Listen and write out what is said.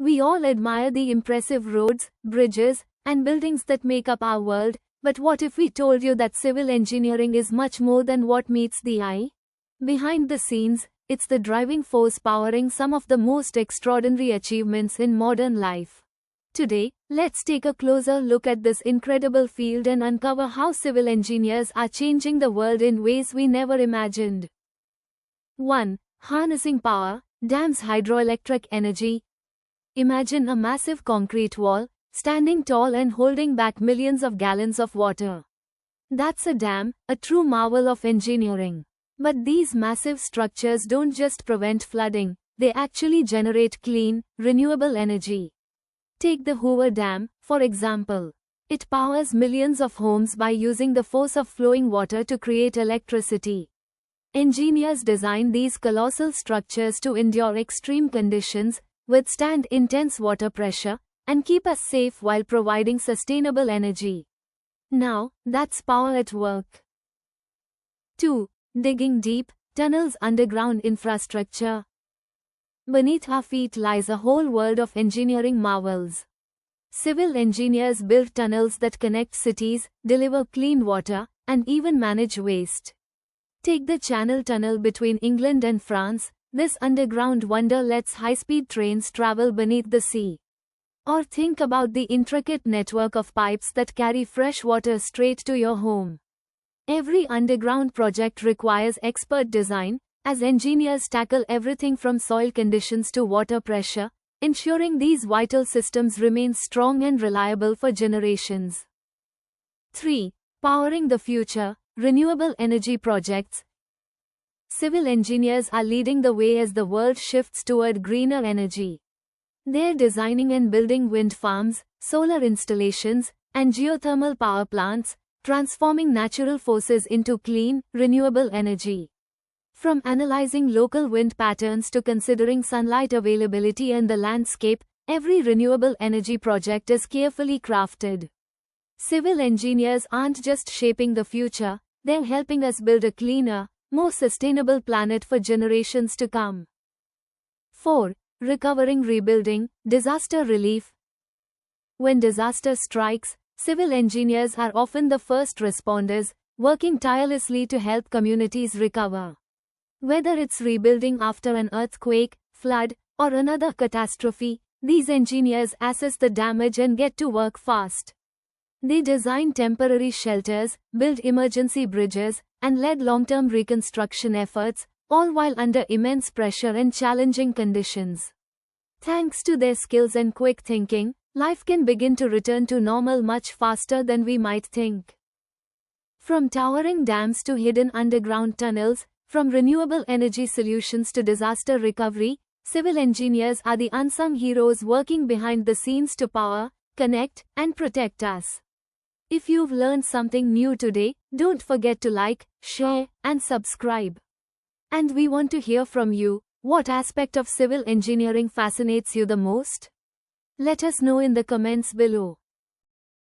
We all admire the impressive roads, bridges, and buildings that make up our world, but what if we told you that civil engineering is much more than what meets the eye? Behind the scenes, it's the driving force powering some of the most extraordinary achievements in modern life. Today, let's take a closer look at this incredible field and uncover how civil engineers are changing the world in ways we never imagined. 1. Harnessing power, dams, hydroelectric energy. Imagine a massive concrete wall, standing tall and holding back millions of gallons of water. That's a dam, a true marvel of engineering. But these massive structures don't just prevent flooding, they actually generate clean, renewable energy. Take the Hoover Dam, for example. It powers millions of homes by using the force of flowing water to create electricity. Engineers designed these colossal structures to endure extreme conditions, withstand intense water pressure, and keep us safe while providing sustainable energy. Now, that's power at work. 2. Digging deep, tunnels, underground infrastructure. Beneath our feet lies a whole world of engineering marvels. Civil engineers build tunnels that connect cities, deliver clean water, and even manage waste. Take the Channel Tunnel between England and France. This underground wonder lets high-speed trains travel beneath the sea. Or think about the intricate network of pipes that carry fresh water straight to your home. Every underground project requires expert design, as engineers tackle everything from soil conditions to water pressure, ensuring these vital systems remain strong and reliable for generations. 3. Powering the future, renewable energy projects. Civil engineers are leading the way as the world shifts toward greener energy. They're designing and building wind farms, solar installations, and geothermal power plants, transforming natural forces into clean, renewable energy. From analyzing local wind patterns to considering sunlight availability and the landscape, every renewable energy project is carefully crafted. Civil engineers aren't just shaping the future, they're helping us build a cleaner, more sustainable planet for generations to come. 4. Recovering, rebuilding, disaster relief. When disaster strikes, civil engineers are often the first responders, working tirelessly to help communities recover. Whether it's rebuilding after an earthquake, flood, or another catastrophe, these engineers assess the damage and get to work fast. They design temporary shelters, build emergency bridges, and lead long-term reconstruction efforts, all while under immense pressure and challenging conditions. Thanks to their skills and quick thinking, life can begin to return to normal much faster than we might think. From towering dams to hidden underground tunnels, from renewable energy solutions to disaster recovery, civil engineers are the unsung heroes working behind the scenes to power, connect, and protect us. If you've learned something new today, don't forget to like, share, and subscribe. And we want to hear from you. What aspect of civil engineering fascinates you the most? Let us know in the comments below.